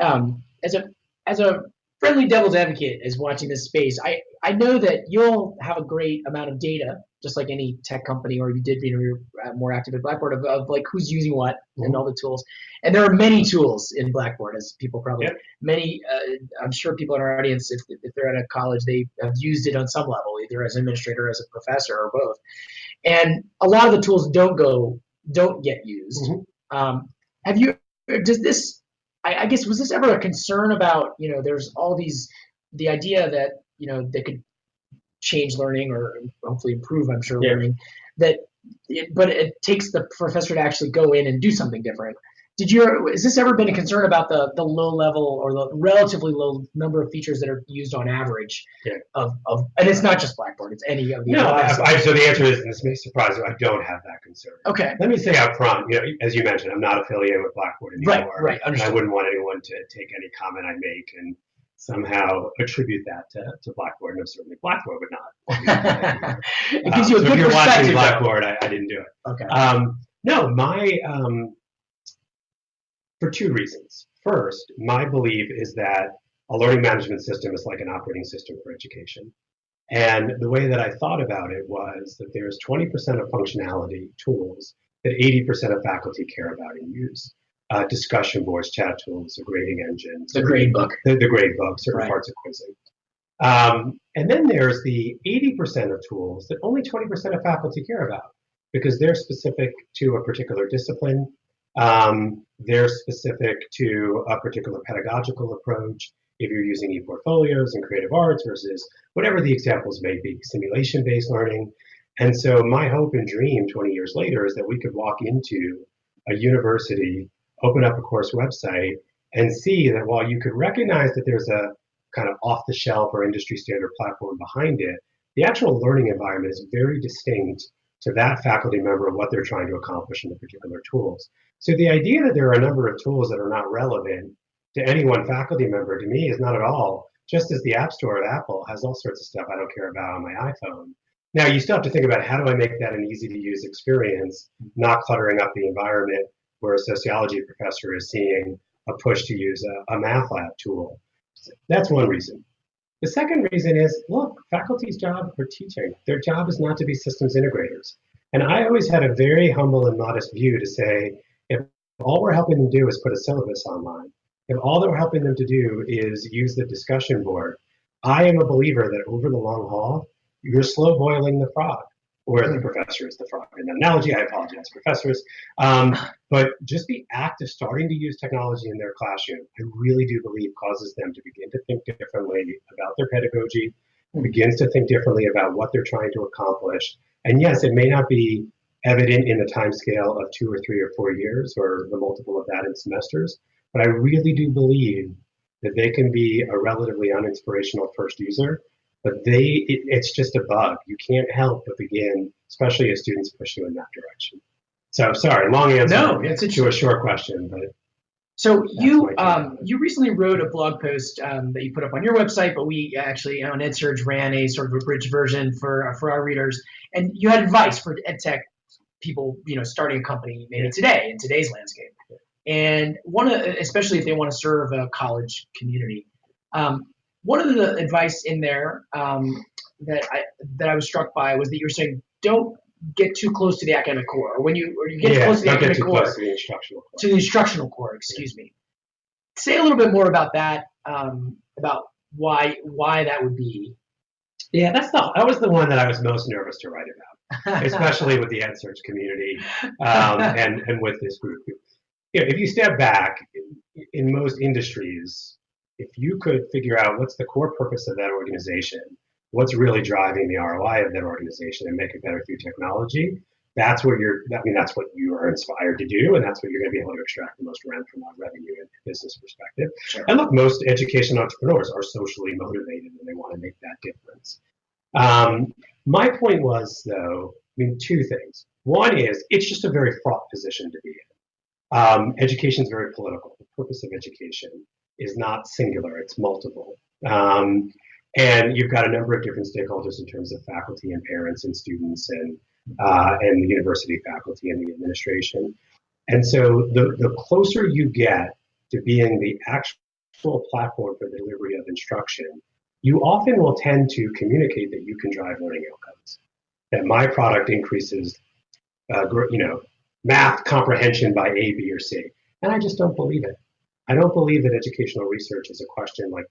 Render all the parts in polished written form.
as a friendly devil's advocate as watching this space, I know that you'll have a great amount of data, just like any tech company, or you did being more active at Blackboard, of like who's using what and all the tools. And there are many tools in Blackboard, as people probably many. I'm sure people in our audience, if they're at a college, they have used it on some level, either as an administrator, as a professor, or both. And a lot of the tools don't get used. Have you? Does this? I guess, was this ever a concern about, there's all the idea that, they could change learning or hopefully improve, I'm sure, learning, but it takes the professor to actually go in and do something different. Has this ever been a concern about the low level or the relatively low number of features that are used on average of and it's not just Blackboard, it's any of the so the answer is, and this may surprise you, I don't have that concern. Okay. Let me say up front, as you mentioned, I'm not affiliated with Blackboard anymore. Right. And I wouldn't want anyone to take any comment I make and somehow attribute that to Blackboard. No, certainly Blackboard would not. It gives you a good perspective. If you're watching Blackboard, I didn't do it. Okay. No, for two reasons. First, my belief is that a learning management system is like an operating system for education. And the way that I thought about it was that there's 20% of functionality tools that 80% of faculty care about and use. Discussion boards, chat tools, a grading engine. The grade book. The grade book, certain parts of quizzing. And then there's the 80% of tools that only 20% of faculty care about because they're specific to a particular discipline. They're specific to a particular pedagogical approach. If you're using e-portfolios and creative arts versus whatever the examples may be, simulation-based learning. And so my hope and dream 20 years later is that we could walk into a university, open up a course website, and see that while you could recognize that there's a kind of off-the-shelf or industry standard platform behind it, the actual learning environment is very distinct to that faculty member of what they're trying to accomplish in the particular tools. So the idea that there are a number of tools that are not relevant to any one faculty member, to me, is not at all. Just as the App Store at Apple has all sorts of stuff I don't care about on my iPhone. Now, you still have to think about how do I make that an easy-to-use experience, not cluttering up the environment where a sociology professor is seeing a push to use a math lab tool. That's one reason. The second reason is, look, faculty's job for teaching, their job is not to be systems integrators. And I always had a very humble and modest view to say, if all we're helping them do is put a syllabus online, if all that we're helping them to do is use the discussion board, I am a believer that over the long haul, you're slow boiling the frog, or the professor is the frog. In that analogy, I apologize, professors. But just the act of starting to use technology in their classroom, I really do believe causes them to begin to think differently about their pedagogy, begins to think differently about what they're trying to accomplish. And yes, it may not be evident in the time scale of 2 or 3 or 4 years or the multiple of that in semesters, but I really do believe that they can be a relatively uninspirational first user, but it's just a bug. You can't help but begin, especially as students push you in that direction. So sorry, long answer to a short question, but. So you recently wrote a blog post that you put up on your website, but we actually on Edsurge ran a sort of a bridged version for our readers, and you had advice for EdTech people, starting a company maybe today in today's landscape, and especially if they want to serve a college community. One of the advice in there that I was struck by was that you were saying don't get too close to the academic core, or when you get close to the academic core, to the instructional core. To the instructional core, excuse me. Say a little bit more about that, about why that would be. Yeah, that was the one that I was most nervous to write about, especially with the Edsurge community and with this group. If you step back, in most industries, if you could figure out what's the core purpose of that organization, what's really driving the ROI of that organization and make it better through technology, that's what you are inspired to do, and that's what you're going to be able to extract the most rent from a revenue and business perspective. Sure. And look, most education entrepreneurs are socially motivated and they want to make that difference. My point was, though, two things. One is it's just a very fraught position to be in. Education is very political. The purpose of education is not singular, it's multiple. And you've got a number of different stakeholders in terms of faculty and parents and students and the university faculty and the administration. And so the closer you get to being the actual actual platform for the delivery of instruction, you often will tend to communicate that you can drive learning outcomes. That my product increases, math comprehension by A, B, or C. And I just don't believe it. I don't believe that educational research is a question like,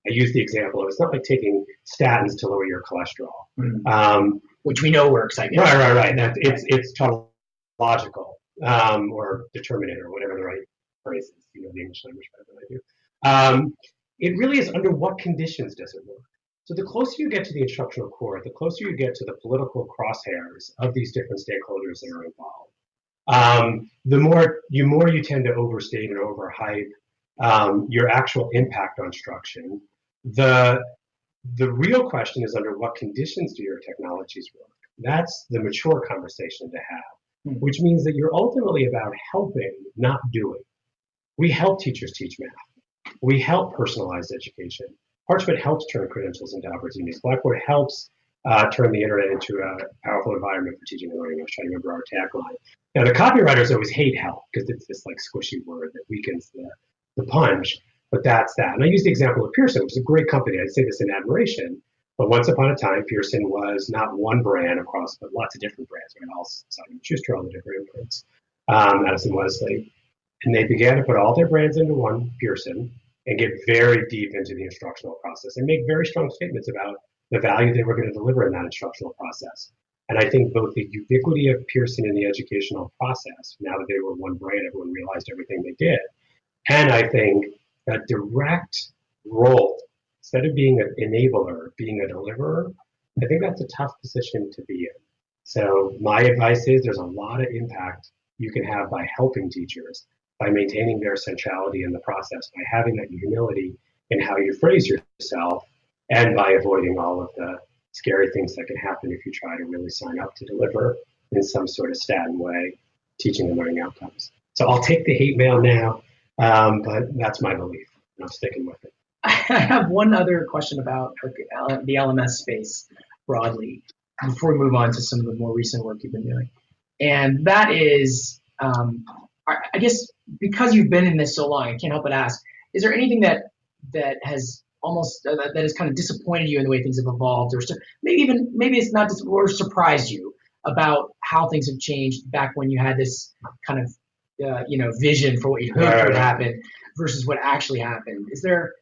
I use the example of, it's not like taking statins to lower your cholesterol. Which we know works, I guess. Right. It's tautological, or determinate, or whatever the right phrase is. You know the English language better than I do. It really is under what conditions does it work? So the closer you get to the instructional core, the closer you get to the political crosshairs of these different stakeholders that are involved, the more you tend to overstate and overhype your actual impact on instruction. The real question is, under what conditions do your technologies work? That's the mature conversation to have, which means that you're ultimately about helping, not doing. We help teachers teach math. We help personalize education. Parchment helps turn credentials into opportunities. Blackboard helps turn the internet into a powerful environment for teaching and learning. I was trying to remember our tagline. Now, the copywriters always hate help because it's this like squishy word that weakens the punch, but that's that. And I use the example of Pearson, which is a great company. I say this in admiration, but once upon a time, Pearson was not one brand across, but lots of different brands, right? All Simon & Schuster, all the different imprints, Madison Wesley. And they began to put all their brands into one, Pearson, and get very deep into the instructional process and make very strong statements about the value they were going to deliver in that instructional process. And I think both the ubiquity of Pearson in the educational process, now that they were one brand, everyone realized everything they did. And I think a direct role, instead of being an enabler, being a deliverer, I think that's a tough position to be in. So my advice is there's a lot of impact you can have by helping teachers, by maintaining their centrality in the process, by having that humility in how you phrase yourself, and by avoiding all of the scary things that can happen if you try to really sign up to deliver in some sort of statin way teaching and learning outcomes. So I'll take the hate mail now, but that's my belief, and I'm sticking with it. I have one other question about the LMS space broadly before we move on to some of the more recent work you've been doing. And that is, I guess, because you've been in this so long, I can't help but ask, is there anything that has almost that has kind of disappointed you in the way things have evolved, or maybe it's not or surprised you about how things have changed back when you had this kind of vision for what you hoped would happen versus what actually happened? Is there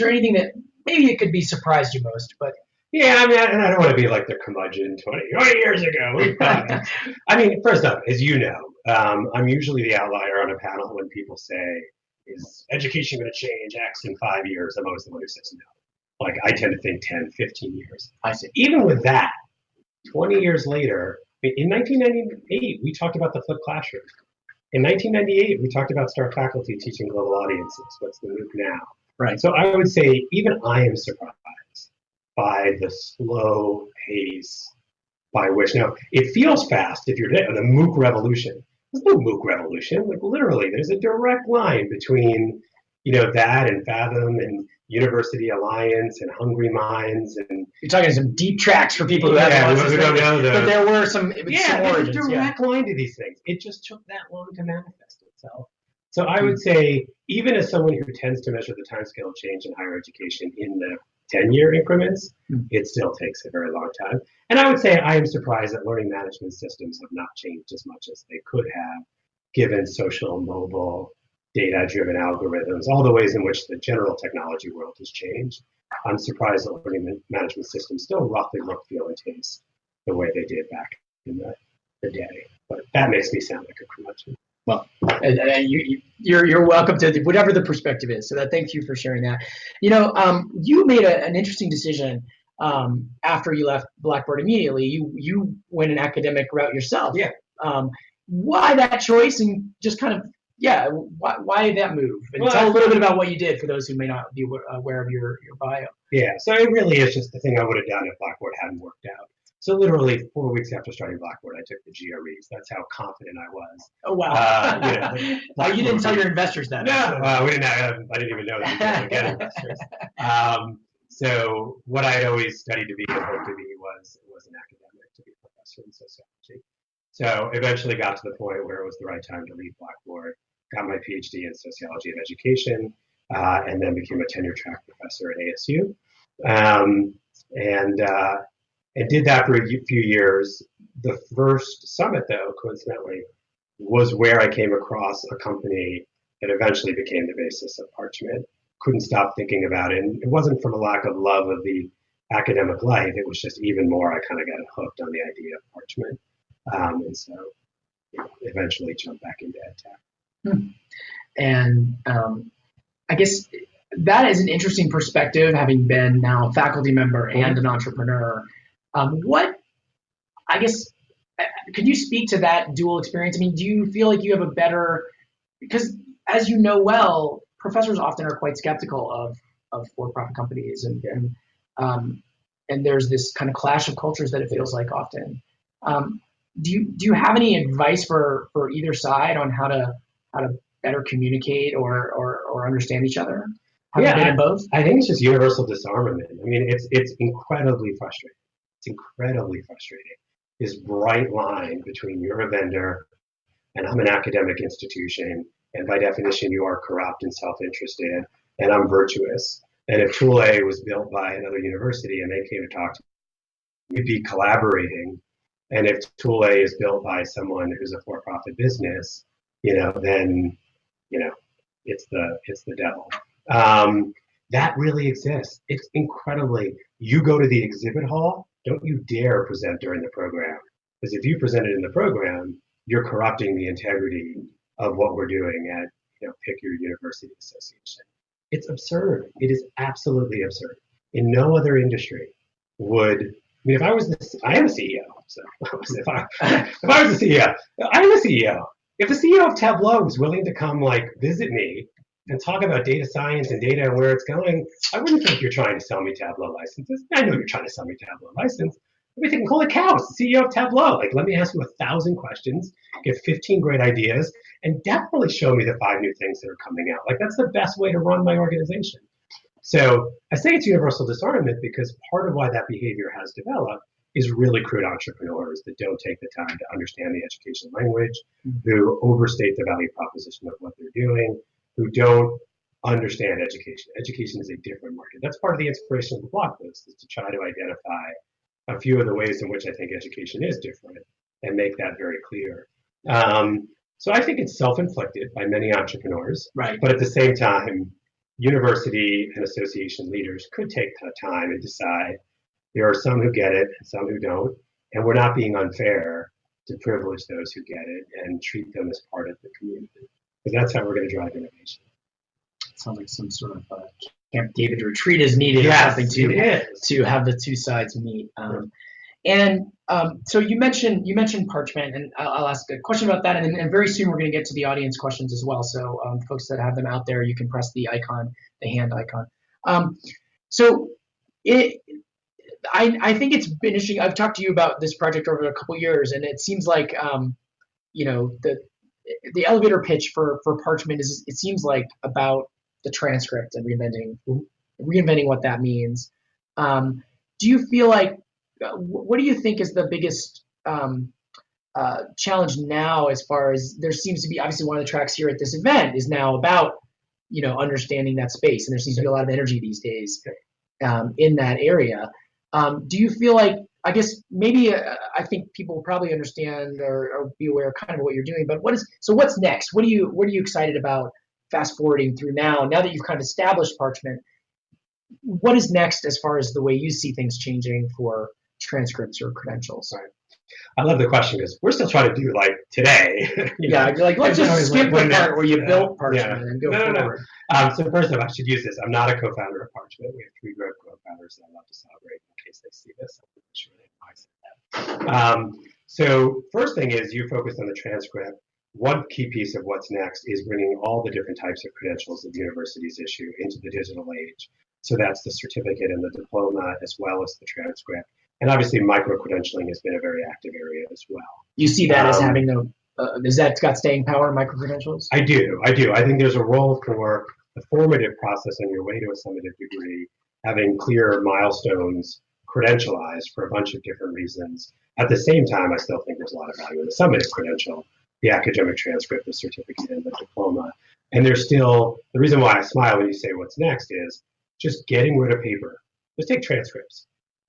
anything that maybe it could be surprised you most? But yeah, I mean, and I don't want to be like the curmudgeon 20 years ago. I mean, first up, as you know, I'm usually the outlier on a panel when people say, is education going to change X in 5 years? I'm always the one who says no. Like, I tend to think 10, 15 years. I see. Even with that, 20 years later, in 1998, we talked about the flipped classroom. In 1998, we talked about Star Faculty teaching global audiences. What's the move now? Right. So I would say even I am surprised by the slow pace by which, now, it feels fast if you're the MOOC revolution. There's no MOOC revolution. Like, literally, there's a direct line between, that and Fathom and University Alliance and Hungry Minds, and you're talking some deep tracks for people who don't know. But there were some there's a direct line to these things. It just took that long to manifest itself. So I would say, even as someone who tends to measure the timescale of change in higher education in the 10-year increments, it still takes a very long time. And I would say I am surprised that learning management systems have not changed as much as they could have, given social, mobile, data-driven algorithms, all the ways in which the general technology world has changed. I'm surprised that learning management systems still roughly look, feel, and taste the way they did back in the day. But that makes me sound like a curmudgeon. Well, you're welcome to whatever the perspective is. So thank you for sharing that. You made an interesting decision after you left Blackboard immediately. You went an academic route yourself. Yeah. Why that choice, and just kind of why that move? And tell a little bit about what you did for those who may not be aware of your bio. Yeah. So it really is just the thing I would have done if Blackboard hadn't worked out. So literally 4 weeks after starting Blackboard, I took the GREs. That's how confident I was. Oh, wow. You didn't tell your investors that. No, we didn't have, I didn't even know that we could get investors. So what I had always studied to be and hoped to be was an academic, to be a professor in sociology. So eventually got to the point where it was the right time to leave Blackboard, got my PhD in sociology of education, and then became a tenure track professor at ASU. Um, and did that for a few years. The first summit, though, coincidentally, was where I came across a company that eventually became the basis of Parchment. Couldn't stop thinking about it. And it wasn't from a lack of love of the academic life. It was just even more, I kind of got hooked on the idea of Parchment. And so eventually jumped back into ed tech. And I guess that is an interesting perspective, having been now a faculty member and an entrepreneur. Could you speak to that dual experience? I mean, do you feel like you have a better, because as you know well, professors often are quite skeptical of for-profit companies, and there's this kind of clash of cultures that it feels like often. Do you have any advice for either side on how to better communicate or understand each other? Have you been in both? I think it's just universal disarmament. I mean, it's incredibly frustrating. It's incredibly frustrating. This bright line between you're a vendor and I'm an academic institution, and by definition you are corrupt and self-interested, and I'm virtuous. And if Tool A was built by another university and they came to talk to me, we'd be collaborating. And if Tool A is built by someone who's a for-profit business, then it's the devil. That really exists. It's incredibly. You go to the exhibit hall, don't you dare present during the program, because if you present it in the program, you're corrupting the integrity of what we're doing at pick your university association. It's absurd. It is absolutely absurd. In no other industry would. I mean, if I was I am a CEO. So if I was the CEO, I am a CEO. If the CEO of Tableau was willing to come visit me and talk about data science and data and where it's going, I wouldn't think you're trying to sell me Tableau licenses. I know you're trying to sell me Tableau license. I'd be thinking, holy cow, it's the CEO of Tableau. Let me ask you 1,000 questions, get 15 great ideas, and definitely show me the 5 new things that are coming out. That's the best way to run my organization. So I say it's universal disarmament because part of why that behavior has developed is really crude entrepreneurs that don't take the time to understand the education language, who overstate the value proposition of what they're doing, who don't understand education. Education is a different market. That's part of the inspiration of the blog post, is to try to identify a few of the ways in which I think education is different and make that very clear. So I think it's self-inflicted by many entrepreneurs, right? But at the same time, university and association leaders could take the time and decide there are some who get it and some who don't, and we're not being unfair to privilege those who get it and treat them as part of the community, because that's how we're going to drive innovation. It sounds like some sort of Camp David retreat is needed, yes, or something to have the two sides meet. So you mentioned Parchment, and I'll ask a question about that, and very soon we're going to get to the audience questions as well. So folks that have them out there, you can press the icon, the hand icon. I think it's been interesting. I've talked to you about this project over a couple years, and it seems like the elevator pitch for Parchment it seems like about the transcript and reinventing what that means. Do you feel like what do you think is the biggest challenge now, as far as there seems to be, obviously one of the tracks here at this event is now about understanding that space, and there seems to be a lot of energy these days in that area. Do you feel like, I guess maybe I think people probably understand or be aware kind of what you're doing, but what's next? What are you excited about fast forwarding through now that you've kind of established Parchment? What is next as far as the way you see things changing for transcripts or credentials? Right. I love the question because we're still trying to do today. Let's just skip the part where you built Parchment and go forward. So first off, I should use this. I'm not a co-founder of Parchment. We have 3 great co-founders that I love to celebrate in case they see this. I'm sure they know I said that. So first thing is you focused on the transcript. One key piece of what's next is bringing all the different types of credentials that universities issue into the digital age. So that's the certificate and the diploma, as well as the transcript. And obviously, micro-credentialing has been a very active area as well. You see that as having is that got staying power, micro-credentials? I do. I think there's a role for the formative process on your way to a summative degree, having clear milestones credentialized for a bunch of different reasons. At the same time, I still think there's a lot of value in the summative credential, the academic transcript, the certificate, and the diploma. And there's still, the reason why I smile when you say what's next is just getting rid of paper. Just take transcripts.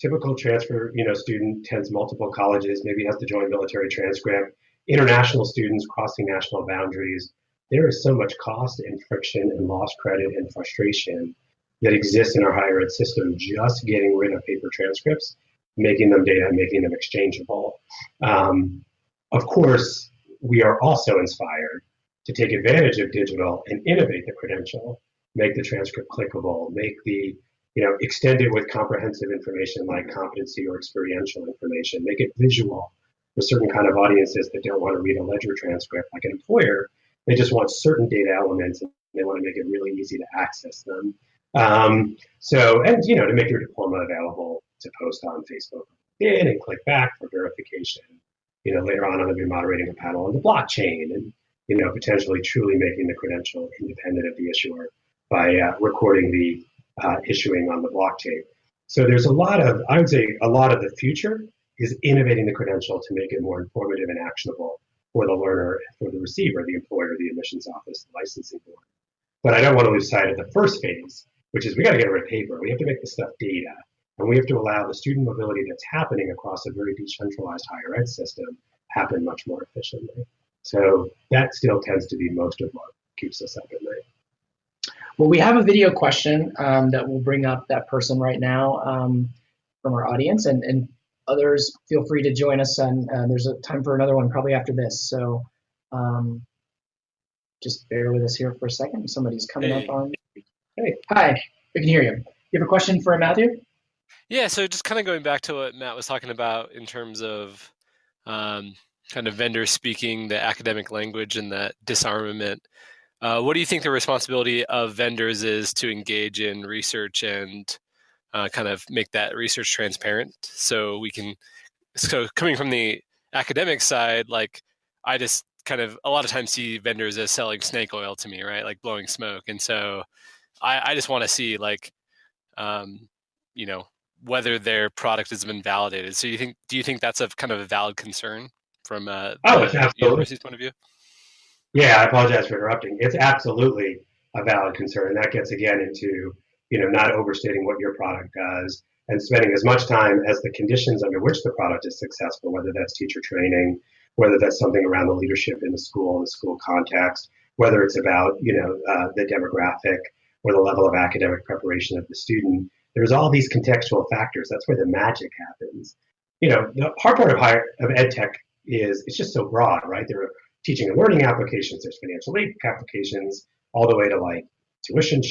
Typical transfer, student attends multiple colleges, maybe has to join military transcript. International students crossing national boundaries. There is so much cost and friction and lost credit and frustration that exists in our higher ed system just getting rid of paper transcripts, making them data, making them exchangeable. Of course, we are also inspired to take advantage of digital and innovate the credential, make the transcript clickable, make the extend it with comprehensive information like competency or experiential information, make it visual for certain kind of audiences that don't want to read a ledger transcript like an employer. They just want certain data elements and they want to make it really easy to access them. To make your diploma available to post on Facebook and click back for verification. Later on, I'm going to be moderating a panel on the blockchain and, potentially truly making the credential independent of the issuer by recording the issuing on the blockchain. So there's I would say a lot of the future is innovating the credential to make it more informative and actionable for the learner, for the receiver, the employer, the admissions office, the licensing board. But I don't want to lose sight of the first phase, which is we got to get rid of paper. We have to make this stuff data. And we have to allow the student mobility that's happening across a very decentralized higher ed system happen much more efficiently. So that still tends to be most of what keeps us up at night. Well, we have a video question that will bring up that person right now from our audience, and others feel free to join us. And there's a time for another one probably after this. So just bear with us here for a second. Somebody's coming up on. Hey, hi, we can hear you. You have a question for Matthew? Yeah, so just kind of going back to what Matt was talking about in terms of kind of vendors speaking the academic language and that disarmament. What do you think the responsibility of vendors is to engage in research and kind of make that research transparent? So coming from the academic side, like I just kind of a lot of times see vendors as selling snake oil to me, right? Like blowing smoke. And so I just want to see like, whether their product has been validated. So do you think that's a kind of a valid concern from the university's point of view? Yeah, I apologize for interrupting. It's absolutely a valid concern. That gets again into, not overstating what your product does and spending as much time as the conditions under which the product is successful, whether that's teacher training, whether that's something around the leadership in the school context, whether it's about, the demographic or the level of academic preparation of the student. There's all these contextual factors. That's where the magic happens. The hard part of ed tech is it's just so broad, right? There are teaching and learning applications, there's financial aid applications, all the way to like tuition,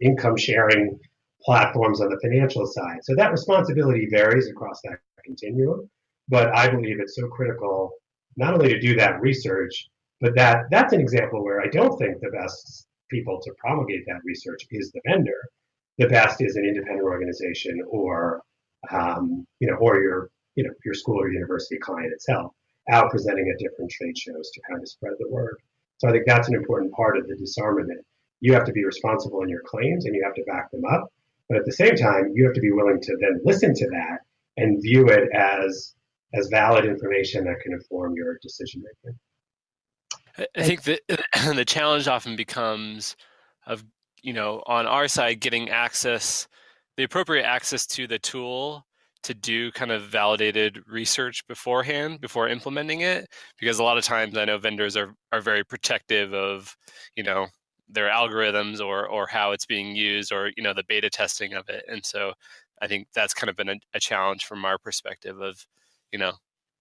income sharing platforms on the financial side. So that responsibility varies across that continuum. But I believe it's so critical not only to do that research, but that's an example where I don't think the best people to promulgate that research is the vendor. The best is an independent organization or your school or university client itself out presenting at different trade shows to kind of spread the word. So I think that's an important part of the disarmament. You have to be responsible in your claims and you have to back them up. But at the same time, you have to be willing to then listen to that and view it as valid information that can inform your decision making. I think that the challenge often becomes of, on our side, getting the appropriate access to the tool to do kind of validated research beforehand, before implementing it. Because a lot of times I know vendors are very protective of, their algorithms or how it's being used or, the beta testing of it. And so I think that's kind of been a challenge from our perspective of,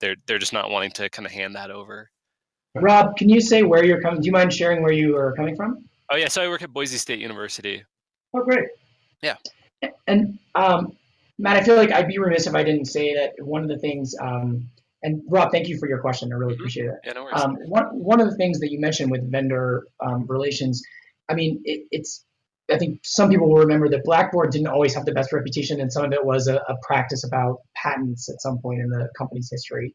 they're just not wanting to kind of hand that over. Rob, can you say where you're coming? Do you mind sharing where you are coming from? Oh yeah, so I work at Boise State University. Oh, great. Yeah. And Matt, I feel like I'd be remiss if I didn't say that one of the things, and Rob, thank you for your question. I really appreciate it. Yeah, no worries. One of the things that you mentioned with vendor relations, I mean, I think some people will remember that Blackboard didn't always have the best reputation, and some of it was a practice about patents at some point in the company's history.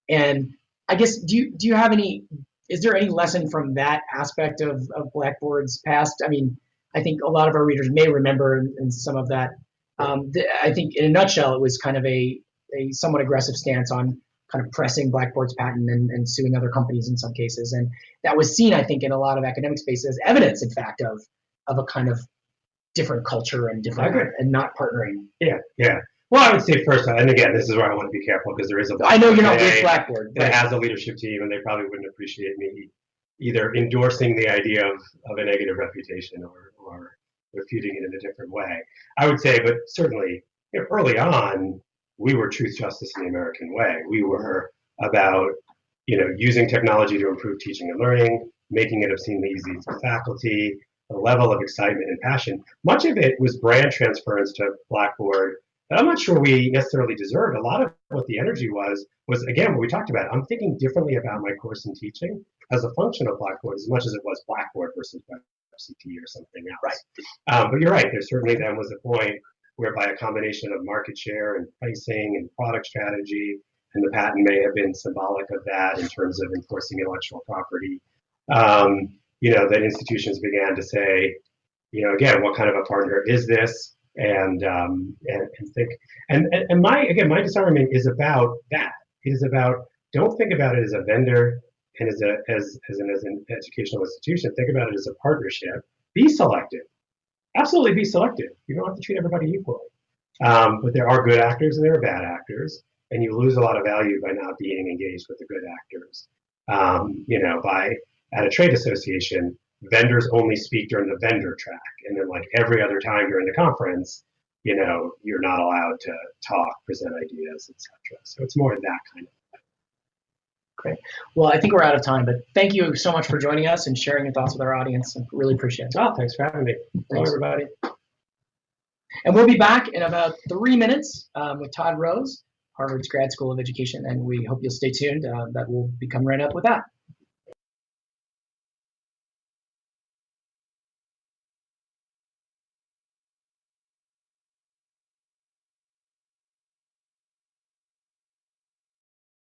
And I guess, is there any lesson from that aspect of Blackboard's past? I mean, I think a lot of our readers may remember in some of that. I think in a nutshell, it was kind of a somewhat aggressive stance on kind of pressing Blackboard's patent and suing other companies in some cases. And that was seen, I think, in a lot of academic spaces as evidence, in fact, of a kind of different culture and different and not partnering. Yeah. Well, I would say first, and again, this is where I want to be careful because there is a I know you're not with Blackboard. That has a leadership team, and they probably wouldn't appreciate me either endorsing the idea of a negative reputation or refuting it in a different way. I would say, but certainly early on, we were truth, justice, and the American way. We were about using technology to improve teaching and learning, making it obscenely easy for faculty, a level of excitement and passion. Much of it was brand transference to Blackboard that I'm not sure we necessarily deserved. A lot of what the energy was again, what we talked about. I'm thinking differently about my course and teaching as a function of Blackboard as much as it was Blackboard versus FCT or something else. Right. But you're right. There certainly then was a point whereby a combination of market share and pricing and product strategy, and the patent may have been symbolic of that in terms of enforcing intellectual property. That institutions began to say, again, what kind of a partner is this? And think, and my disarmament is about that. It is about, don't think about it as a vendor and as an educational institution. Think about it as a partnership. Be selective. Absolutely be selective. You don't have to treat everybody equally. But there are good actors and there are bad actors, and you lose a lot of value by not being engaged with the good actors. By at a trade association, vendors only speak during the vendor track, and then like every other time during the conference, you're not allowed to talk, present ideas, etc. So it's more that kind of thing. Great. Well, I think we're out of time, but thank you so much for joining us and sharing your thoughts with our audience. I really appreciate it. Oh, thanks for having me. Hello, everybody. And we'll be back in about 3 minutes with Todd Rose, Harvard's Grad School of Education, and we hope you'll stay tuned. That will be coming right up with that.